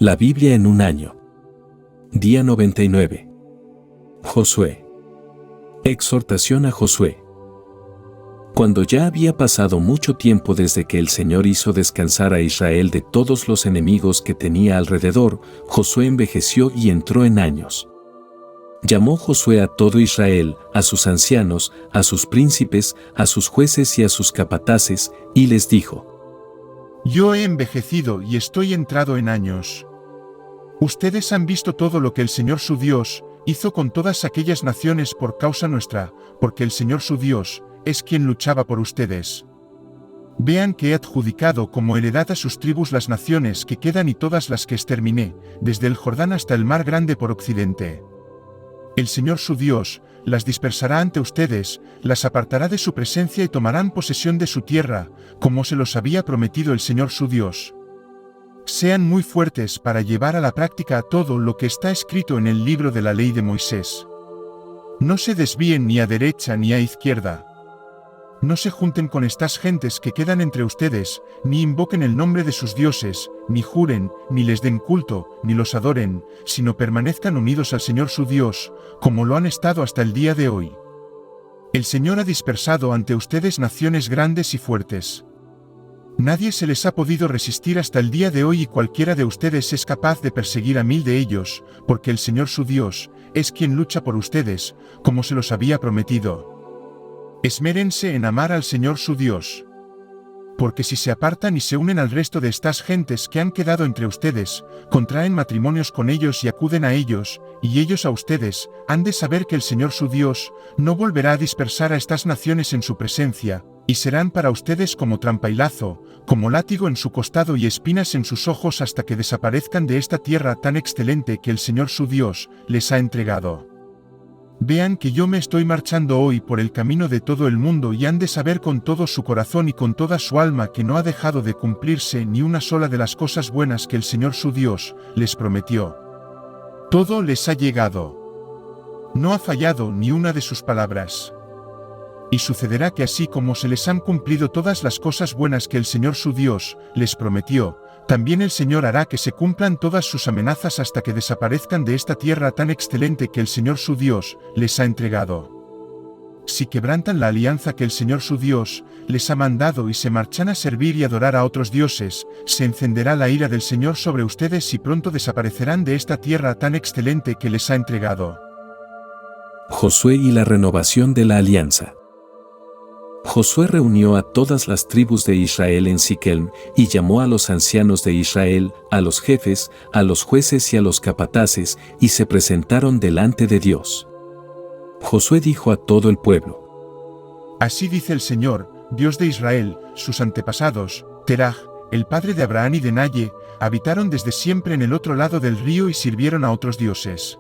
La Biblia en un año. Día 99. Josué. Exhortación a Josué. Cuando ya había pasado mucho tiempo desde que el Señor hizo descansar a Israel de todos los enemigos que tenía alrededor, Josué envejeció y entró en años. Llamó Josué a todo Israel, a sus ancianos, a sus príncipes, a sus jueces y a sus capataces, y les dijo: Yo he envejecido y estoy entrado en años. Ustedes han visto todo lo que el Señor su Dios hizo con todas aquellas naciones por causa nuestra, porque el Señor su Dios es quien luchaba por ustedes. Vean que he adjudicado como heredad a sus tribus las naciones que quedan y todas las que exterminé, desde el Jordán hasta el mar grande por occidente. El Señor su Dios las dispersará ante ustedes, las apartará de su presencia y tomarán posesión de su tierra, como se los había prometido el Señor su Dios. Sean muy fuertes para llevar a la práctica todo lo que está escrito en el libro de la ley de Moisés. No se desvíen ni a derecha ni a izquierda. No se junten con estas gentes que quedan entre ustedes, ni invoquen el nombre de sus dioses, ni juren, ni les den culto, ni los adoren, sino permanezcan unidos al Señor su Dios, como lo han estado hasta el día de hoy. El Señor ha dispersado ante ustedes naciones grandes y fuertes. Nadie se les ha podido resistir hasta el día de hoy y cualquiera de ustedes es capaz de perseguir a 1000 de ellos, porque el Señor su Dios es quien lucha por ustedes, como se los había prometido. Esmérense en amar al Señor su Dios. Porque si se apartan y se unen al resto de estas gentes que han quedado entre ustedes, contraen matrimonios con ellos y acuden a ellos, y ellos a ustedes, han de saber que el Señor su Dios no volverá a dispersar a estas naciones en su presencia, y serán para ustedes como trampa y lazo, como látigo en su costado y espinas en sus ojos hasta que desaparezcan de esta tierra tan excelente que el Señor su Dios les ha entregado. Vean que yo me estoy marchando hoy por el camino de todo el mundo y han de saber con todo su corazón y con toda su alma que no ha dejado de cumplirse ni una sola de las cosas buenas que el Señor su Dios les prometió. Todo les ha llegado. No ha fallado ni una de sus palabras. Y sucederá que así como se les han cumplido todas las cosas buenas que el Señor su Dios les prometió, también el Señor hará que se cumplan todas sus amenazas hasta que desaparezcan de esta tierra tan excelente que el Señor su Dios les ha entregado. Si quebrantan la alianza que el Señor su Dios les ha mandado y se marchan a servir y adorar a otros dioses, se encenderá la ira del Señor sobre ustedes y pronto desaparecerán de esta tierra tan excelente que les ha entregado. Josué y la renovación de la alianza. Josué reunió a todas las tribus de Israel en Siquem y llamó a los ancianos de Israel, a los jefes, a los jueces y a los capataces, y se presentaron delante de Dios. Josué dijo a todo el pueblo: Así dice el Señor, Dios de Israel, sus antepasados, Teraj, el padre de Abraham y de Naye, habitaron desde siempre en el otro lado del río y sirvieron a otros dioses.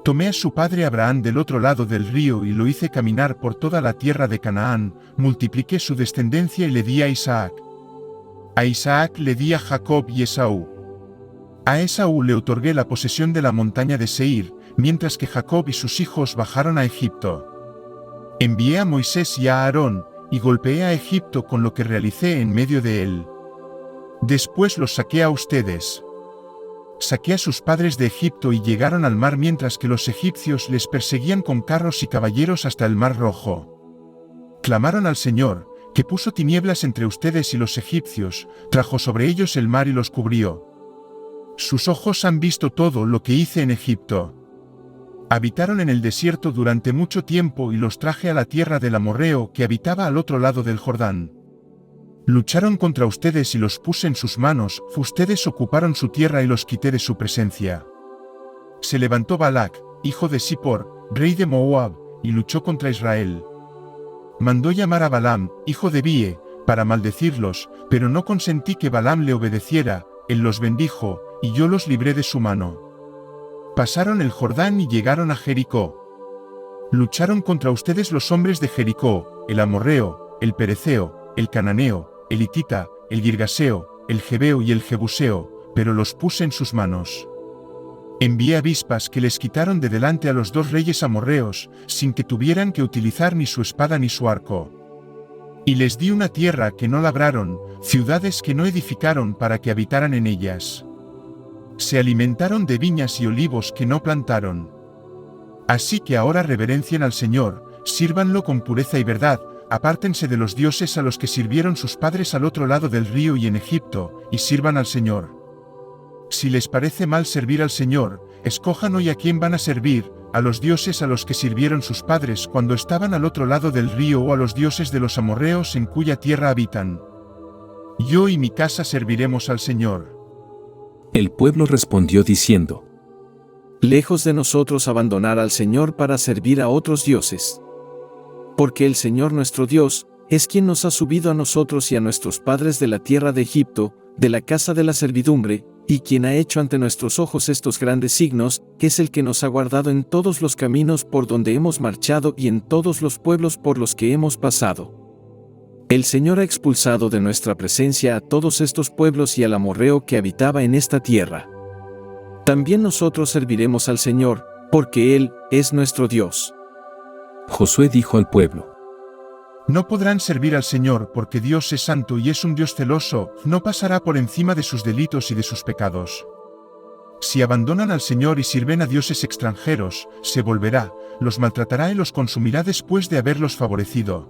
Tomé a su padre Abraham del otro lado del río y lo hice caminar por toda la tierra de Canaán, multipliqué su descendencia y le di a Isaac. A Isaac le di a Jacob y Esaú. A Esaú le otorgué la posesión de la montaña de Seir, mientras que Jacob y sus hijos bajaron a Egipto. Envié a Moisés y a Aarón, y golpeé a Egipto con lo que realicé en medio de él. Después los saqué a ustedes. Saqué a sus padres de Egipto y llegaron al mar mientras que los egipcios les perseguían con carros y caballeros hasta el mar Rojo. Clamaron al Señor, que puso tinieblas entre ustedes y los egipcios, trajo sobre ellos el mar y los cubrió. Sus ojos han visto todo lo que hice en Egipto. Habitaron en el desierto durante mucho tiempo y los traje a la tierra del amorreo que habitaba al otro lado del Jordán. Lucharon contra ustedes y los puse en sus manos, ustedes ocuparon su tierra y los quité de su presencia. Se levantó Balac, hijo de Zippor, rey de Moab, y luchó contra Israel. Mandó llamar a Balaam, hijo de Bie, para maldecirlos, pero no consentí que Balaam le obedeciera, él los bendijo, y yo los libré de su mano. Pasaron el Jordán y llegaron a Jericó. Lucharon contra ustedes los hombres de Jericó, el amorreo, el pereceo, el cananeo, el hitita, el girgaseo, el jebeo y el jebuseo, pero los puse en sus manos. Envié avispas que les quitaron de delante a los 2 reyes amorreos, sin que tuvieran que utilizar ni su espada ni su arco. Y les di una tierra que no labraron, ciudades que no edificaron para que habitaran en ellas. Se alimentaron de viñas y olivos que no plantaron. Así que ahora reverencien al Señor, sírvanlo con pureza y verdad, apártense de los dioses a los que sirvieron sus padres al otro lado del río y en Egipto, y sirvan al Señor. Si les parece mal servir al Señor, escojan hoy a quién van a servir, a los dioses a los que sirvieron sus padres cuando estaban al otro lado del río o a los dioses de los amorreos en cuya tierra habitan. Yo y mi casa serviremos al Señor. El pueblo respondió diciendo: Lejos de nosotros abandonar al Señor para servir a otros dioses. Porque el Señor nuestro Dios es quien nos ha subido a nosotros y a nuestros padres de la tierra de Egipto, de la casa de la servidumbre, y quien ha hecho ante nuestros ojos estos grandes signos, es el que nos ha guardado en todos los caminos por donde hemos marchado y en todos los pueblos por los que hemos pasado. El Señor ha expulsado de nuestra presencia a todos estos pueblos y al amorreo que habitaba en esta tierra. También nosotros serviremos al Señor, porque Él es nuestro Dios. Josué dijo al pueblo: No podrán servir al Señor porque Dios es santo y es un Dios celoso, no pasará por encima de sus delitos y de sus pecados. Si abandonan al Señor y sirven a dioses extranjeros, se volverá, los maltratará y los consumirá después de haberlos favorecido.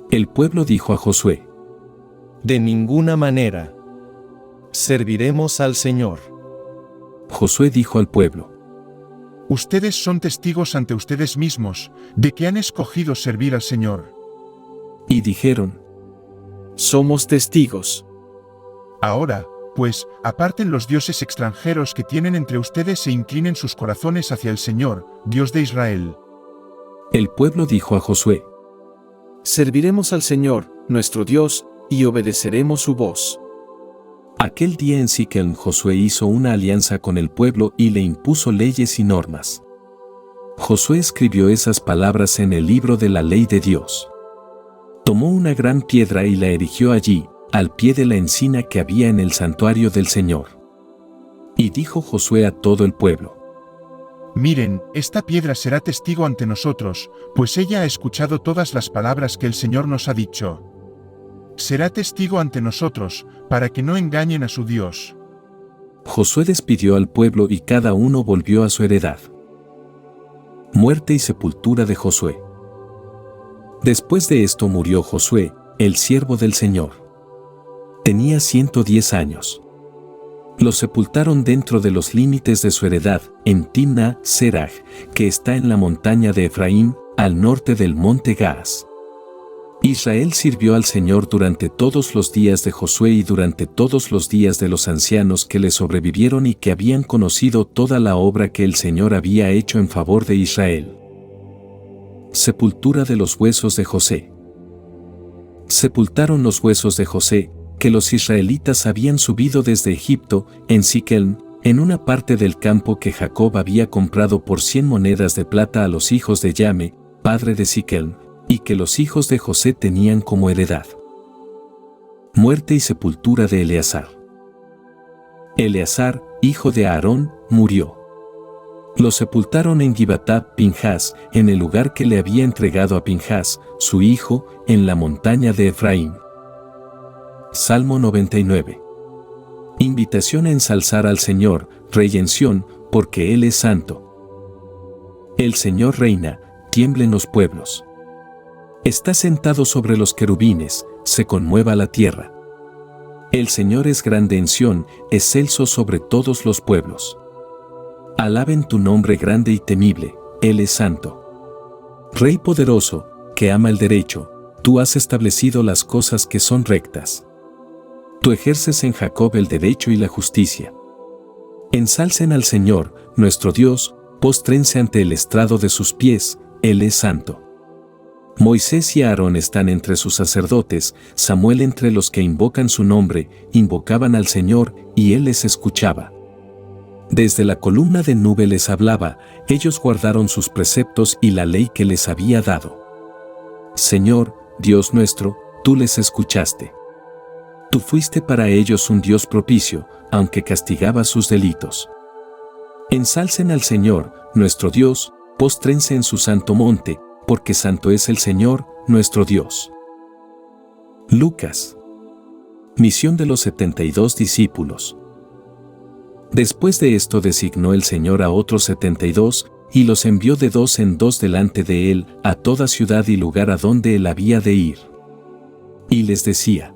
El pueblo dijo a Josué: De ninguna manera. Serviremos al Señor. Josué dijo al pueblo: Ustedes son testigos ante ustedes mismos, de que han escogido servir al Señor. Y dijeron: Somos testigos. Ahora, pues, aparten los dioses extranjeros que tienen entre ustedes e inclinen sus corazones hacia el Señor, Dios de Israel. El pueblo dijo a Josué: Serviremos al Señor, nuestro Dios, y obedeceremos su voz. Aquel día en Siquem Josué hizo una alianza con el pueblo y le impuso leyes y normas. Josué escribió esas palabras en el libro de la ley de Dios. Tomó una gran piedra y la erigió allí, al pie de la encina que había en el santuario del Señor. Y dijo Josué a todo el pueblo: Miren, esta piedra será testigo ante nosotros, pues ella ha escuchado todas las palabras que el Señor nos ha dicho. Será testigo ante nosotros, para que no engañen a su Dios. Josué despidió al pueblo y cada uno volvió a su heredad. Muerte y sepultura de Josué. Después de esto murió Josué, el siervo del Señor. Tenía 110 años. Lo sepultaron dentro de los límites de su heredad, en Timna Serach, que está en la montaña de Efraín, al norte del monte Gaas. Israel sirvió al Señor durante todos los días de Josué y durante todos los días de los ancianos que le sobrevivieron y que habían conocido toda la obra que el Señor había hecho en favor de Israel. Sepultura de los huesos de José. Sepultaron los huesos de José, que los israelitas habían subido desde Egipto, en Siquem, en una parte del campo que Jacob había comprado por 100 monedas de plata a los hijos de Yame, padre de Siquem, y que los hijos de José tenían como heredad. Muerte y sepultura de Eleazar. Eleazar, hijo de Aarón, murió. Lo sepultaron en Gibatat Pinjas, en el lugar que le había entregado a Pinjas, su hijo, en la montaña de Efraín. Salmo 99. Invitación a ensalzar al Señor, Rey en Sión, porque Él es santo. El Señor reina, tiemblen los pueblos. Está sentado sobre los querubines, se conmueva la tierra. El Señor es grande en Sión, excelso sobre todos los pueblos. Alaben tu nombre grande y temible, Él es santo. Rey poderoso, que ama el derecho, tú has establecido las cosas que son rectas. Tú ejerces en Jacob el derecho y la justicia. Ensalcen al Señor, nuestro Dios, póstrense ante el estrado de sus pies, Él es santo. Moisés y Aarón están entre sus sacerdotes, Samuel entre los que invocan su nombre, invocaban al Señor, y Él les escuchaba. Desde la columna de nube les hablaba, ellos guardaron sus preceptos y la ley que les había dado. Señor, Dios nuestro, tú les escuchaste. Tú fuiste para ellos un Dios propicio, aunque castigabas sus delitos. Ensalcen al Señor, nuestro Dios, póstrense en su santo monte, porque santo es el Señor, nuestro Dios. Lucas. Misión de los 72 discípulos. Después de esto designó el Señor a otros 72, y los envió de 2 en 2 delante de él, a toda ciudad y lugar a donde él había de ir. Y les decía: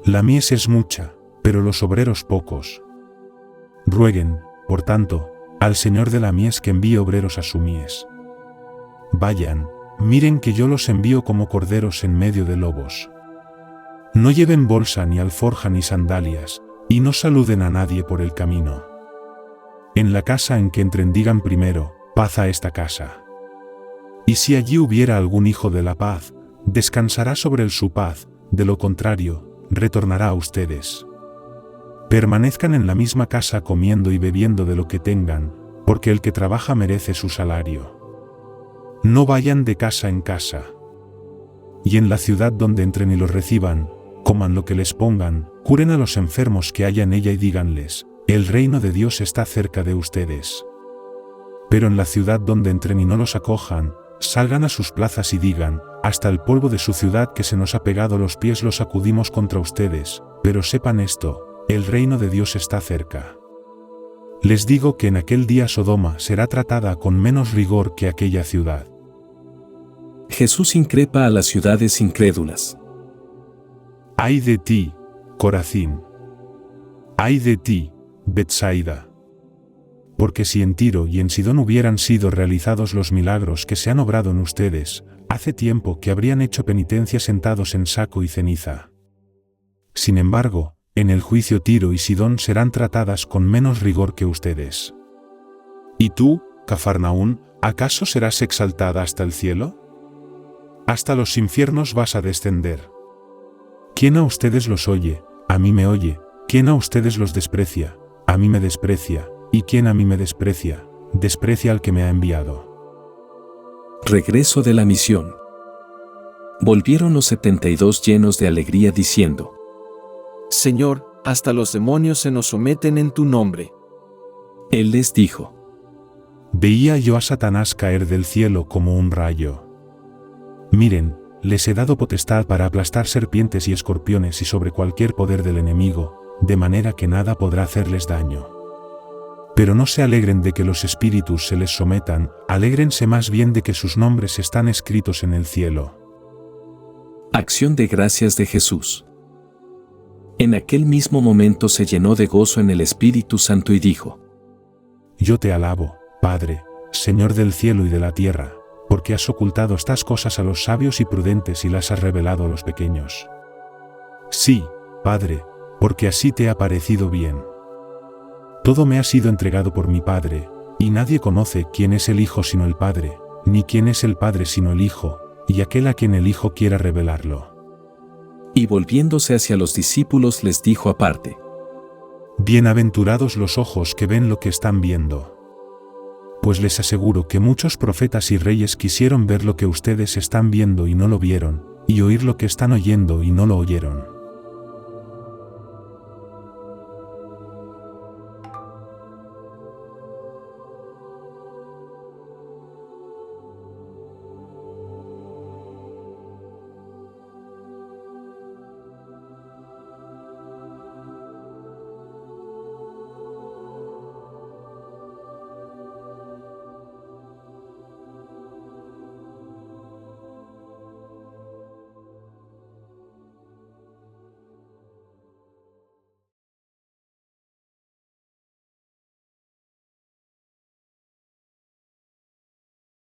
La mies es mucha, pero los obreros pocos. Rueguen, por tanto, al Señor de la mies que envíe obreros a su mies. Vayan, miren que yo los envío como corderos en medio de lobos. No lleven bolsa ni alforja ni sandalias, y no saluden a nadie por el camino. En la casa en que entren digan primero: paz a esta casa. Y si allí hubiera algún hijo de la paz, descansará sobre él su paz, de lo contrario, retornará a ustedes. Permanezcan en la misma casa comiendo y bebiendo de lo que tengan, porque el que trabaja merece su salario. No vayan de casa en casa. Y en la ciudad donde entren y los reciban, coman lo que les pongan, curen a los enfermos que haya en ella y díganles: el reino de Dios está cerca de ustedes. Pero en la ciudad donde entren y no los acojan, salgan a sus plazas y digan: hasta el polvo de su ciudad que se nos ha pegado a los pies lo sacudimos contra ustedes, pero sepan esto: el reino de Dios está cerca. Les digo que en aquel día Sodoma será tratada con menos rigor que aquella ciudad. Jesús increpa a las ciudades incrédulas. ¡Ay de ti, Corazín! ¡Ay de ti, Betsaida! Porque si en Tiro y en Sidón hubieran sido realizados los milagros que se han obrado en ustedes, hace tiempo que habrían hecho penitencia sentados en saco y ceniza. Sin embargo, en el juicio Tiro y Sidón serán tratadas con menos rigor que ustedes. ¿Y tú, Cafarnaún, acaso serás exaltada hasta el cielo? Hasta los infiernos vas a descender. ¿Quién a ustedes los oye? A mí me oye. ¿Quién a ustedes los desprecia? A mí me desprecia. ¿Y quién a mí me desprecia? Desprecia al que me ha enviado. Regreso de la misión. Volvieron los 72 llenos de alegría diciendo: Señor, hasta los demonios se nos someten en tu nombre. Él les dijo: Veía yo a Satanás caer del cielo como un rayo. Miren, les he dado potestad para aplastar serpientes y escorpiones y sobre cualquier poder del enemigo, de manera que nada podrá hacerles daño. Pero no se alegren de que los espíritus se les sometan, alégrense más bien de que sus nombres están escritos en el cielo. Acción de gracias de Jesús. En aquel mismo momento se llenó de gozo en el Espíritu Santo y dijo: Yo te alabo, Padre, Señor del cielo y de la tierra, porque has ocultado estas cosas a los sabios y prudentes y las has revelado a los pequeños. Sí, Padre, porque así te ha parecido bien. Todo me ha sido entregado por mi Padre, y nadie conoce quién es el Hijo sino el Padre, ni quién es el Padre sino el Hijo, y aquel a quien el Hijo quiera revelarlo. Y volviéndose hacia los discípulos les dijo aparte: Bienaventurados los ojos que ven lo que están viendo. Pues les aseguro que muchos profetas y reyes quisieron ver lo que ustedes están viendo y no lo vieron, y oír lo que están oyendo y no lo oyeron.